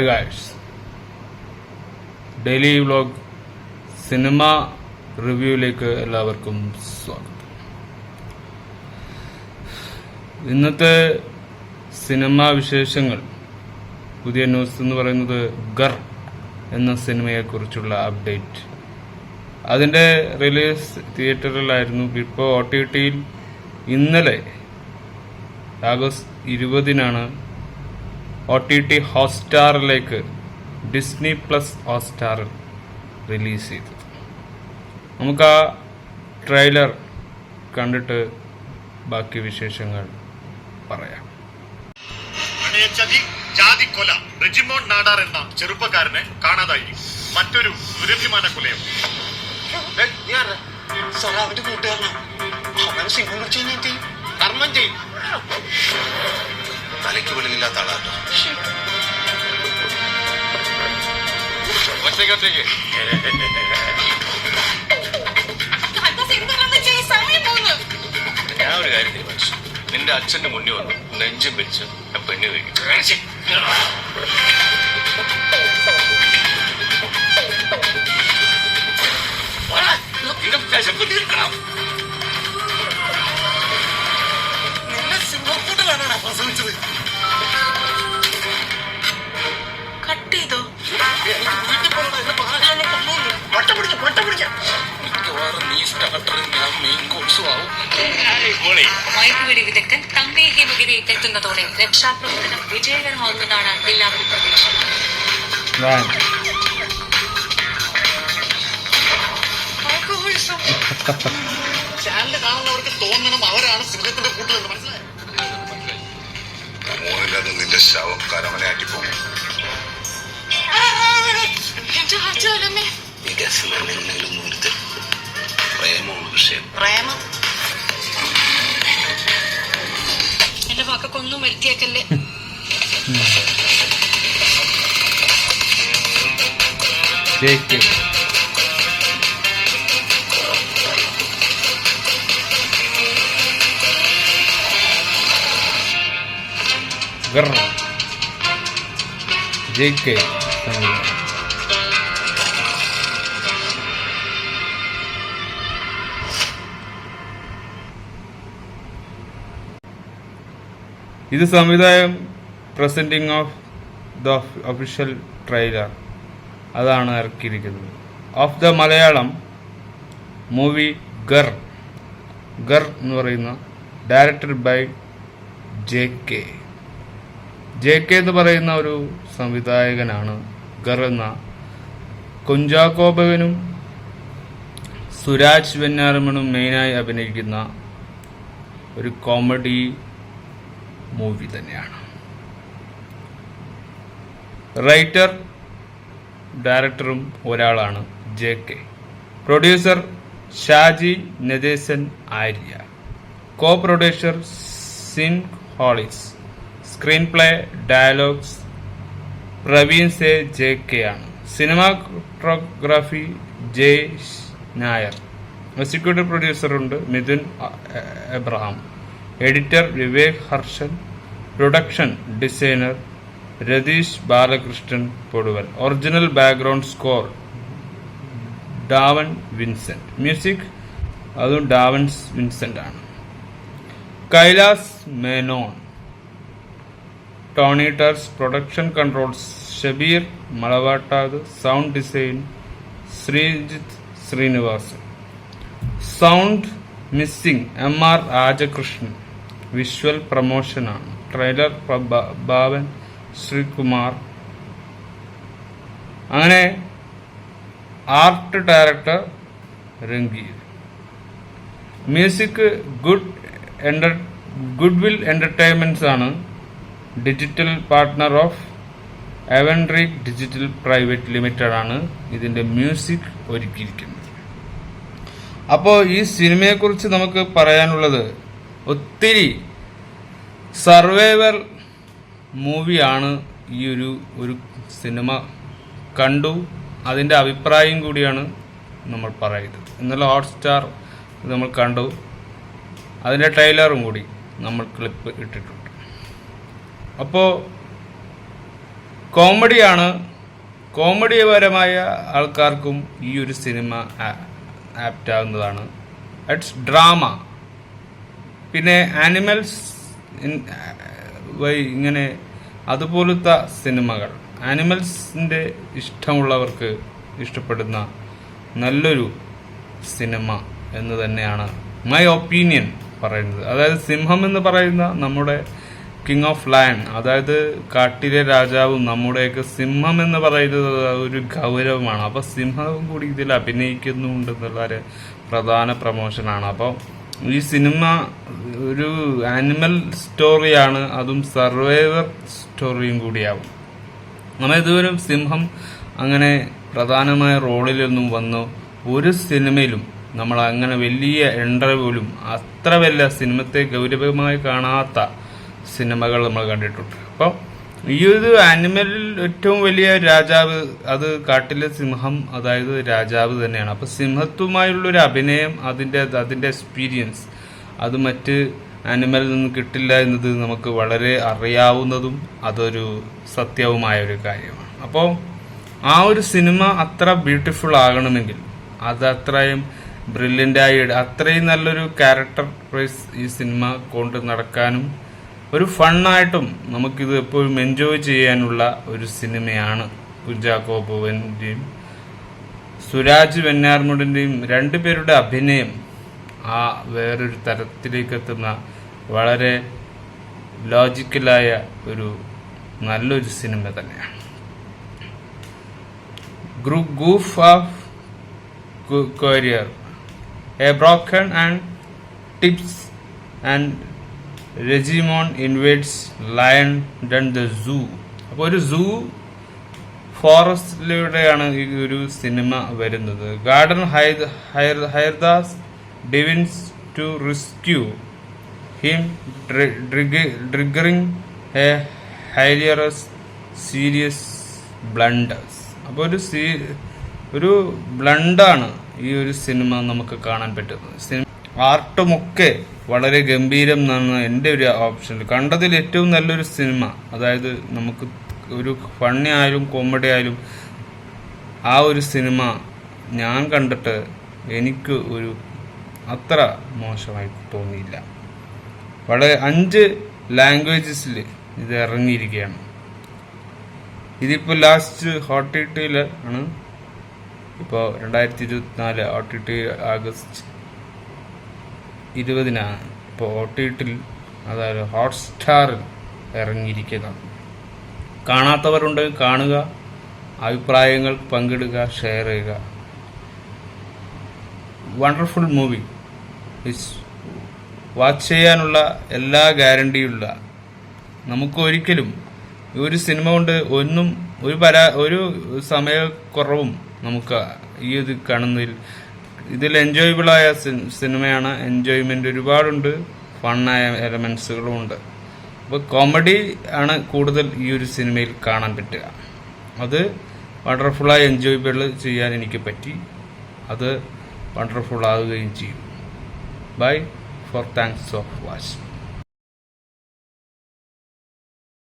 Hi guys, daily vlog cinema റിവ്യൂയിലേക്ക് എല്ലാവർക്കും സ്വാഗതം. ഇന്നത്തെ സിനിമാ വിശേഷങ്ങൾ, പുതിയ ന്യൂസ് എന്ന് പറയുന്നത് ഗർ എന്ന സിനിമയെക്കുറിച്ചുള്ള അപ്ഡേറ്റ്. അതിൻ്റെ റിലീസ് തിയേറ്ററിലായിരുന്നു. ഇപ്പോൾ OTT-യിൽ ഇന്നലെ ആഗസ്റ്റ് 20-നാണ് OTT ഹോട്ട്സ്റ്റാറിലേക്ക് ഡിസ്നി പ്ലസ് ഹോട്ട്സ്റ്റാറിൽ റിലീസ് ചെയ്തത്. നമുക്ക് ആ ട്രെയിലർ കണ്ടിട്ട് ബാക്കി വിശേഷങ്ങൾ പറയാം. ജാതിക്കൊല റെജിമോൻ നാടാർ എന്ന ചെറുപ്പക്കാരനെ കാണാതായി. മറ്റൊരു ദുരഭിമാന കൊലയും. അവന്റെ കൂട്ടുകാരനാണ്. അവൻ സിനിമ കർമ്മം ചെയ്യും. തലയ്ക്ക് വെളിയില്ലാത്ത ആളാട്ടോ. ഞാൻ ഒരു കാര്യം തീരുമാനിച്ചു. നിന്റെ അച്ഛന്റെ മുന്നിൽ വന്നു നെഞ്ചും പിരിച്ച് പെണ്ണു കഴിക്കും. സിംഗപ്പൂരിലാണ് പ്രസവിച്ചത്. കട്ട് ചെയ്തോ? മയക്കുവെടി വിദഗ്ധൻ തങ്കേഹി മുഖിലെത്തുന്നതോടെ രക്ഷാപ്രവർത്തനം വിജയകരമാകുമെന്നാണ് എല്ലാവരും പ്രതീക്ഷ. ചാനൽ കാണുന്നവർക്ക് തോന്നണം അവരാണ് സിംഹത്തിന്റെ കൂട്ടിലെന്ന്. മനസ്സിലായോ? മോനില്ലാതെ നിന്റെ ശവം കരമനയാക്കി പോകും. പ്രേമമാണ് വിഷയം. പ്രേമം എന്റെ മക്കൊന്നും വരുത്തിയേക്കല്ലേ. JK ഇത് സംവിധായം presenting of the official trailer അതാണ് ഇറക്കിയിരിക്കുന്നത്. Of the Malayalam movie Grrr എന്ന് പറയുന്ന ഡയറക്ടഡ് ബൈ JK എന്ന് പറയുന്ന ഒരു സംവിധായകനാണ് ഗർ എന്ന കുഞ്ചാക്കോബനും സുരാജ് വെഞ്ഞാറമ്മണും മെയിനായി അഭിനയിക്കുന്ന ഒരു കോമഡി മൂവി തന്നെയാണ്. റൈറ്റർ ഡയറക്ടറും ഒരാളാണ് JK. Producer Shaji Nadesan Arya. Co producer സിൻ ഹോളിസ്. Screenplay dialogues Praveen S JK ആണ്. സിനിമാറ്റോഗ്രാഫി ജേഷ് നായർ. എക്സിക്യൂട്ടീവ് പ്രൊഡ്യൂസറുണ്ട് Mithun Abraham. Editor Vivek Harshan. Production designer Ratheesh Balakrishnan Poduval. Original background score Dawn Vincent. Music അതും ഡാവൻ വിൻസെന്റ് ആണ്. കൈലാസ് മേനോൻ. ടോണി ടർസ്. Production controls Shabeer Malavattath. Sound design Sreejith Sreenivasan. Sound mixing MR Rajakrishnan. Visual പ്രൊമോഷനാണ്. ട്രെയിലർ ഭാവൻ ശ്രീകുമാർ. അങ്ങനെ ആർട്ട് ഡയറക്ടർ രംഗീർ. മ്യൂസിക് ഗുഡ്വിൽ എന്റർടൈൻമെന്റ്സ് ആണ് ഡിജിറ്റൽ പാർട്ട്ണർ ഓഫ് എവൻട്രിക് ഡിജിറ്റൽ പ്രൈവറ്റ് ലിമിറ്റഡ് ആണ് ഇതിന്റെ മ്യൂസിക് ഒരുക്കിയിരിക്കുന്നത്. അപ്പോൾ ഈ സിനിമയെക്കുറിച്ച് നമുക്ക് പറയാനുള്ളത്, ഒത്തിരി സർവൈവൽ മൂവിയാണ് ഈ ഒരു സിനിമ. കണ്ടു, അതിൻ്റെ അഭിപ്രായം കൂടിയാണ് നമ്മൾ പറയുന്നത്. ഇന്നലെ ഹോട്ട്സ്റ്റാർ നമ്മൾ കണ്ടു, അതിൻ്റെ ട്രെയിലറും കൂടി നമ്മൾ ക്ലിപ്പ് ഇട്ടിട്ടുണ്ട്. അപ്പോൾ കോമഡിയാണ്. കോമഡിപരമായ ആൾക്കാർക്കും ഈ ഒരു സിനിമ ആപ്റ്റാവുന്നതാണ്. It's drama. പിന്നെ ആനിമൽസ് ഇങ്ങനെ അതുപോലത്തെ സിനിമകൾ, ആനിമൽസിൻ്റെ ഇഷ്ടമുള്ളവർക്ക് ഇഷ്ടപ്പെടുന്ന നല്ലൊരു സിനിമ എന്ന് തന്നെയാണ് മൈ ഒപ്പീനിയൻ പറയുന്നത്. അതായത് സിംഹം എന്ന് പറയുന്ന നമ്മുടെ കിങ് ഓഫ് ലയൺ, അതായത് കാട്ടിലെ രാജാവും നമ്മുടെയൊക്കെ സിംഹം എന്ന് പറയുന്നത് ഒരു ഗൗരവമാണ്. അപ്പോൾ സിംഹവും കൂടി ഇതിൽ അഭിനയിക്കുന്നുണ്ടെന്നുള്ള പ്രധാന പ്രമോഷനാണ്. അപ്പോൾ ഈ സിനിമ ഒരു ആനിമൽ സ്റ്റോറിയാണ്, അതും സർവൈവർ സ്റ്റോറിയും കൂടിയാവും. നമ്മൾ ഇതുവരെ സിംഹം അങ്ങനെ പ്രധാനമായ റോളിലൊന്നും വന്നു ഒരു സിനിമയിലും നമ്മൾ അങ്ങനെ വലിയ പോലും അത്ര വലിയ സിനിമത്തെ ഗൗരവമായി കാണാത്ത സിനിമകൾ നമ്മൾ കണ്ടിട്ടുണ്ട്. അപ്പോൾ ഈ ഒരു ആനിമലിൽ ഏറ്റവും വലിയ രാജാവ് അത് കാട്ടിലെ സിംഹം, അതായത് രാജാവ് തന്നെയാണ്. അപ്പോൾ സിംഹത്തുമായുള്ളൊരു അഭിനയം, അതിൻ്റെ എക്സ്പീരിയൻസ് അത് മറ്റ് ആനിമലിൽ നിന്ന് കിട്ടില്ല എന്നത് നമുക്ക് വളരെ അറിയാവുന്നതും അതൊരു സത്യവുമായ ഒരു കാര്യമാണ്. അപ്പോൾ ആ ഒരു സിനിമ അത്ര ബ്യൂട്ടിഫുൾ ആകണമെങ്കിൽ അത് അത്രയും ബ്രില്യൻ്റായി അത്രയും നല്ലൊരു ക്യാരക്ടർ പ്രൈസ് ഈ സിനിമ കൊണ്ട് നടക്കാനും ഒരു ഫണ്ണായിട്ടും നമുക്കിത് എപ്പോഴും എൻജോയ് ചെയ്യാനുള്ള ഒരു സിനിമയാണ്. കുഞ്ചാക്കോ ബോബൻ്റെയും സുരാജ് വെഞ്ഞാറമൂടിൻ്റെയും രണ്ടുപേരുടെ അഭിനയം ആ വേറൊരു തരത്തിലേക്ക് എത്തുന്ന വളരെ ലോജിക്കലായ ഒരു നല്ലൊരു സിനിമ തന്നെയാണ്. Goof of career, a broken and tips and Regimon invades lion den the zoo. അപ്പോൾ ഒരു സൂ ഫോറസ്റ്റിലൂടെയാണ് ഈ ഒരു സിനിമ വരുന്നത്. ഗാർഡൻ ഹൈർദാസ് ഡിവിൻസ് to rescue him triggering a hilarious series blunders. അപ്പോൾ ഒരു ബ്ലണ്ടാണ് ഈ ഒരു സിനിമ നമുക്ക് കാണാൻ പറ്റുന്നത്. ആർട്ടുമൊക്കെ വളരെ ഗംഭീരം എന്നാണ് എൻ്റെ ഒരു ഓപ്ഷൻ. കണ്ടതിൽ ഏറ്റവും നല്ലൊരു സിനിമ, അതായത് നമുക്ക് ഒരു ഫണ്ണി ആയാലും കോമഡി ആയാലും ആ ഒരു സിനിമ ഞാൻ കണ്ടിട്ട് എനിക്ക് ഒരു അത്ര മോശമായി തോന്നിയില്ല. വളരെ 5 ലാംഗ്വേജസിൽ ഇത് ഇറങ്ങിയിരിക്കുകയാണ്. ഇതിപ്പോൾ ലാസ്റ്റ് OTT ആണ്. ഇപ്പോൾ 2024 OTT ആഗസ്റ്റ് 20 ഇപ്പോൾ OTT അതായത് ഹോട്ട്സ്റ്റാറിൽ ഇറങ്ങിയിരിക്കുന്നത്. കാണാത്തവരുണ്ടെങ്കിൽ കാണുക, അഭിപ്രായങ്ങൾ പങ്കിടുക, ഷെയർ ചെയ്യുക. Wonderful movie. വാച്ച് ചെയ്യാനുള്ള എല്ലാ ഗ്യാരണ്ടിയുള്ള, നമുക്ക് ഒരിക്കലും ഒരു സിനിമ കൊണ്ട് ഒരു സമയക്കുറവും നമുക്ക് ഈ ഇത് കാണുന്നതിൽ ഇതിൽ എൻജോയബിളായ സിനിമയാണ്. എൻജോയ്മെൻ്റ് ഒരുപാടുണ്ട്, ഫണ്ണായ എലമെൻസുകളും ഉണ്ട്. അപ്പോൾ കോമഡി ആണ് കൂടുതൽ ഈ ഒരു സിനിമയിൽ കാണാൻ പറ്റുക. അത് വണ്ടർഫുള്ളായി എൻജോയബിൾ ചെയ്യാൻ എനിക്ക് പറ്റി. അത് വണ്ടർഫുൾ ആവുകയും ചെയ്യും. Bye for thanks of watch.